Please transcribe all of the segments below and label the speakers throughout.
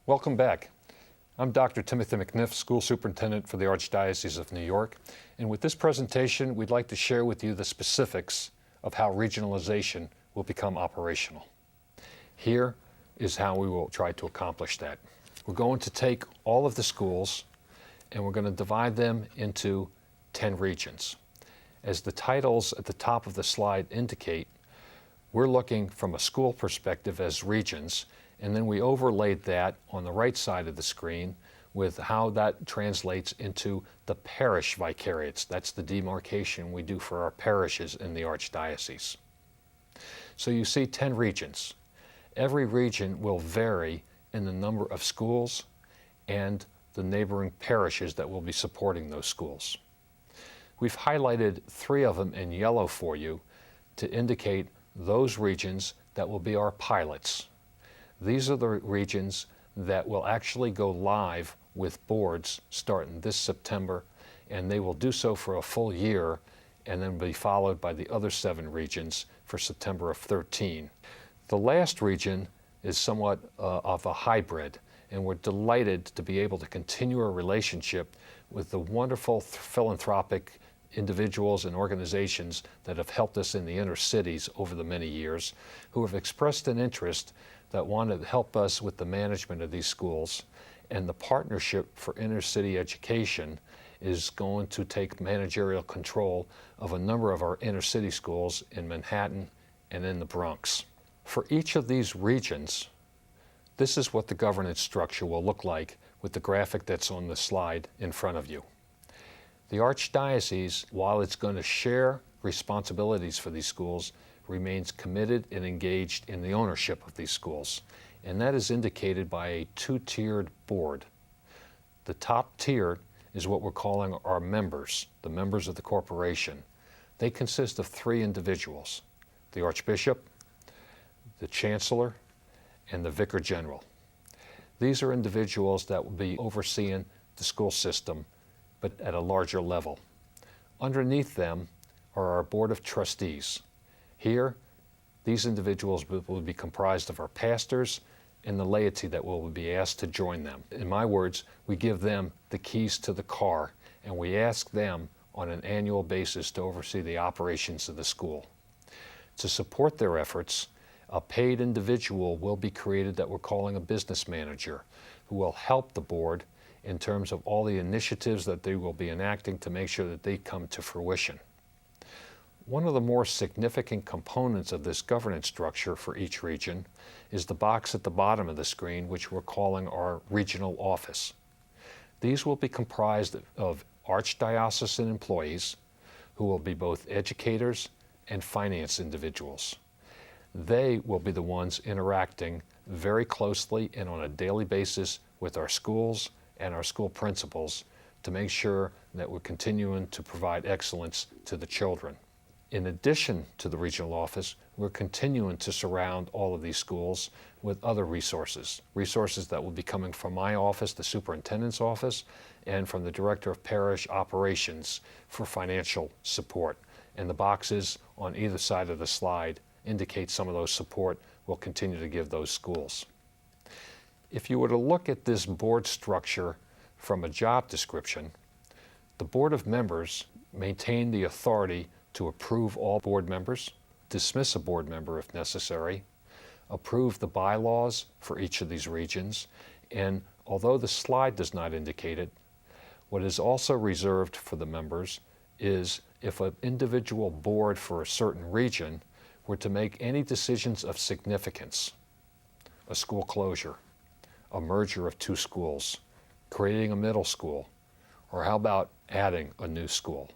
Speaker 1: Welcome back. I'm Dr. Timothy McNiff, School Superintendent for the Archdiocese of New York, and with this presentation we'd like to share with you the specifics of how regionalization will become operational. Here is how we will try to accomplish that. We're going to take all of the schools and we're going to divide them into 10 regions. As the titles at the top of the slide indicate, we're looking from a school perspective as regions, and then we overlaid that on the right side of the screen with how that translates into the parish vicariates. That's the demarcation we do for our parishes in the Archdiocese. So you see 10 regions. Every region will vary in the number of schools and the neighboring parishes that will be supporting those schools. We've highlighted 3 of them in yellow for you to indicate those regions that will be our pilots. These are the regions that will actually go live with boards starting this September, and they will do so for a full year and then be followed by the other 7 regions for September of 13. The last region is somewhat of a hybrid, and we're delighted to be able to continue a relationship with the wonderful philanthropic individuals and organizations that have helped us in the inner cities over the many years, who have expressed an interest that want to help us with the management of these schools. And the Partnership for Inner City Education is going to take managerial control of a number of our inner city schools in Manhattan and in the Bronx. For each of these regions, this is what the governance structure will look like with the graphic that's on the slide in front of you. The Archdiocese, while it's going to share responsibilities for these schools, remains committed and engaged in the ownership of these schools. And that is indicated by a 2-tiered board. The top tier is what we're calling our members, the members of the corporation. They consist of 3 individuals: the Archbishop, the Chancellor, and the Vicar General. These are individuals that will be overseeing the school system, but at a larger level. Underneath them are our Board of Trustees. Here, these individuals will be comprised of our pastors and the laity that will be asked to join them. In my words, we give them the keys to the car, and we ask them on an annual basis to oversee the operations of the school. To support their efforts, a paid individual will be created that we're calling a business manager, who will help the board in terms of all the initiatives that they will be enacting to make sure that they come to fruition. One of the more significant components of this governance structure for each region is the box at the bottom of the screen, which we're calling our regional office. These will be comprised of archdiocesan employees who will be both educators and finance individuals. They will be the ones interacting very closely and on a daily basis with our schools and our school principals to make sure that we're continuing to provide excellence to the children. In addition to the regional office, we're continuing to surround all of these schools with other resources that will be coming from my office, the superintendent's office, and from the director of parish operations for financial support. And the boxes on either side of the slide indicate some of those support we'll continue to give those schools. If you were to look at this board structure from a job description, the board of members maintain the authority to approve all board members, dismiss a board member if necessary, approve the bylaws for each of these regions, and although the slide does not indicate it, what is also reserved for the members is if an individual board for a certain region were to make any decisions of significance, a school closure, a merger of 2 schools, creating a middle school, or how about adding a new school.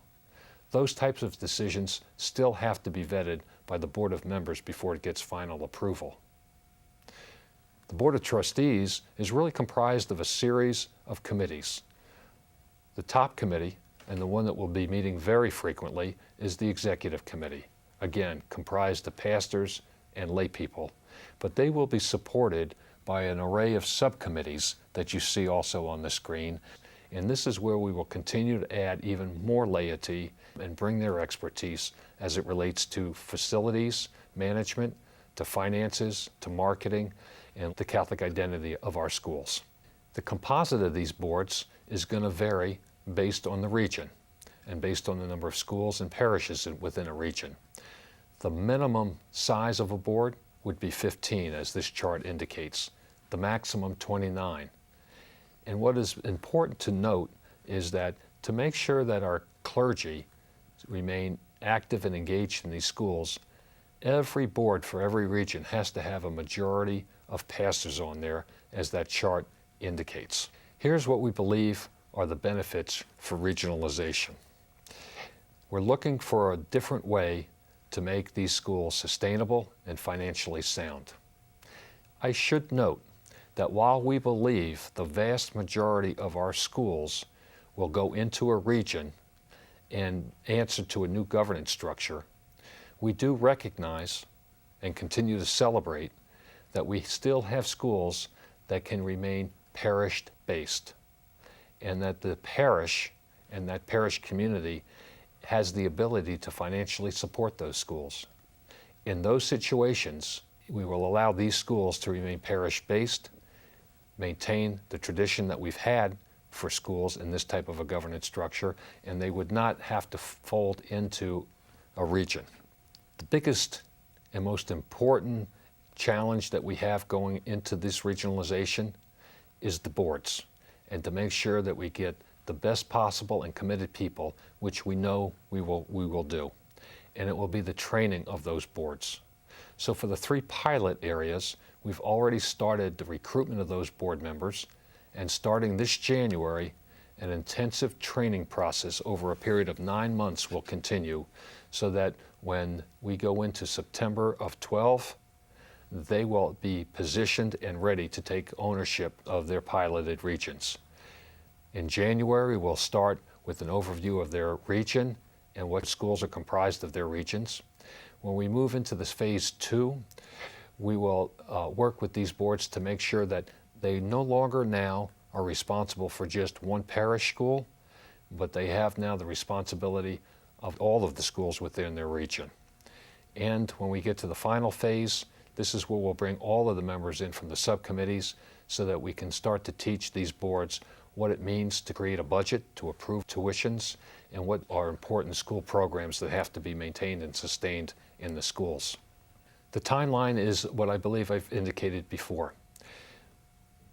Speaker 1: Those types of decisions still have to be vetted by the Board of Members before it gets final approval. The Board of Trustees is really comprised of a series of committees. The top committee, and the one that will be meeting very frequently, is the Executive Committee, again comprised of pastors and lay people, but they will be supported by an array of subcommittees that you see also on the screen. And this is where we will continue to add even more laity and bring their expertise as it relates to facilities management, to finances, to marketing, and the Catholic identity of our schools. The composite of these boards is going to vary based on the region and based on the number of schools and parishes within a region. The minimum size of a board would be 15, as this chart indicates, the maximum 29. And what is important to note is that to make sure that our clergy remain active and engaged in these schools, every board for every region has to have a majority of pastors on there, as that chart indicates. Here's what we believe are the benefits for regionalization. We're looking for a different way to make these schools sustainable and financially sound. I should note that while we believe the vast majority of our schools will go into a region and answer to a new governance structure, we do recognize and continue to celebrate that we still have schools that can remain parish-based, and that the parish and that parish community has the ability to financially support those schools. In those situations, we will allow these schools to remain parish-based, maintain the tradition that we've had for schools in this type of a governance structure, and they would not have to fold into a region. The biggest and most important challenge that we have going into this regionalization is the boards, and to make sure that we get the best possible and committed people, which we know we will do. And it will be the training of those boards. So for the 3 pilot areas, we've already started the recruitment of those board members, and starting this January, an intensive training process over a period of 9 months will continue, so that when we go into September of 12, they will be positioned and ready to take ownership of their piloted regions. In January, we'll start with an overview of their region and what schools are comprised of their regions. When we move into this phase 2, we will work with these boards to make sure that they no longer now are responsible for just one parish school, but they have now the responsibility of all of the schools within their region. And when we get to the final phase, this is where we'll bring all of the members in from the subcommittees so that we can start to teach these boards what it means to create a budget, to approve tuitions, and what are important school programs that have to be maintained and sustained in the schools. The timeline is what I believe I've indicated before.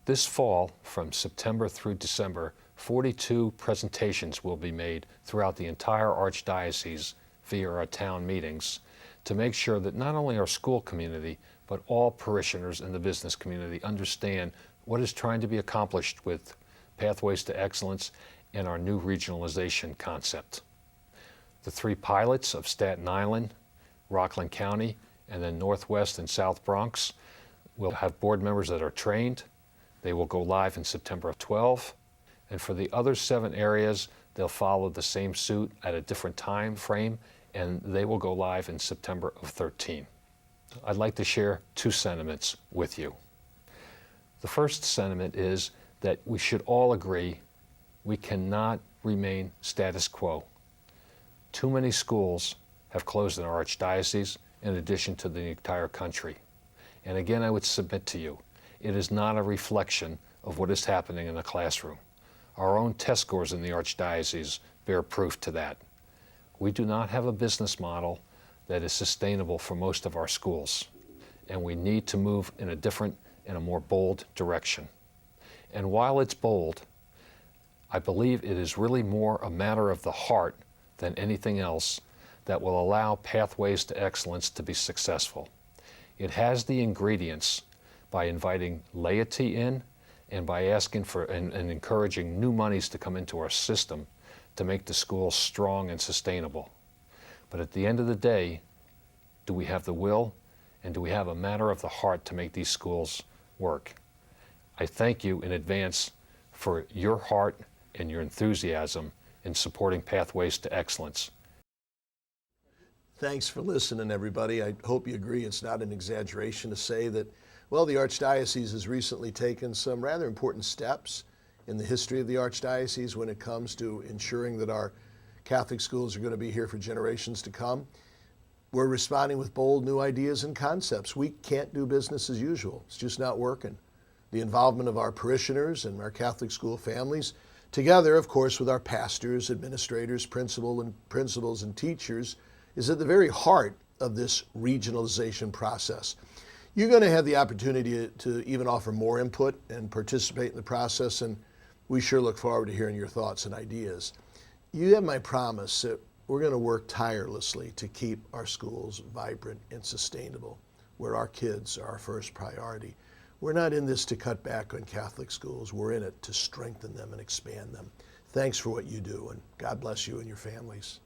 Speaker 1: This fall, from September through December, 42 presentations will be made throughout the entire Archdiocese via our town meetings to make sure that not only our school community, but all parishioners in the business community understand what is trying to be accomplished with Pathways to Excellence and our new regionalization concept. The 3 pilots of Staten Island, Rockland County, and then Northwest and South Bronx will have board members that are trained. They will go live in September of 12. And for the other 7 areas, they'll follow the same suit at a different time frame, and they will go live in September of 13. I'd like to share 2 sentiments with you. The first sentiment is that we should all agree we cannot remain status quo. Too many schools have closed in our Archdiocese in addition to the entire country. And again, I would submit to you, it is not a reflection of what is happening in the classroom. Our own test scores in the Archdiocese bear proof to that. We do not have a business model that is sustainable for most of our schools, and we need to move in a different and a more bold direction. And while it's bold, I believe it is really more a matter of the heart than anything else that will allow Pathways to Excellence to be successful. It has the ingredients by inviting laity in and by asking for and encouraging new monies to come into our system to make the schools strong and sustainable. But at the end of the day, do we have the will and do we have a matter of the heart to make these schools work? I thank you in advance for your heart and your enthusiasm in supporting Pathways to Excellence.
Speaker 2: Thanks for listening, everybody. I hope you agree it's not an exaggeration to say that, well, the Archdiocese has recently taken some rather important steps in the history of the Archdiocese when it comes to ensuring that our Catholic schools are going to be here for generations to come. We're responding with bold new ideas and concepts. We can't do business as usual. It's just not working. The involvement of our parishioners and our Catholic school families, together, of course, with our pastors, administrators, principals, and teachers, is at the very heart of this regionalization process. You're going to have the opportunity to even offer more input and participate in the process, and we sure look forward to hearing your thoughts and ideas. You have my promise that we're going to work tirelessly to keep our schools vibrant and sustainable, where our kids are our first priority. We're not in this to cut back on Catholic schools. We're in it to strengthen them and expand them. Thanks for what you do, and God bless you and your families.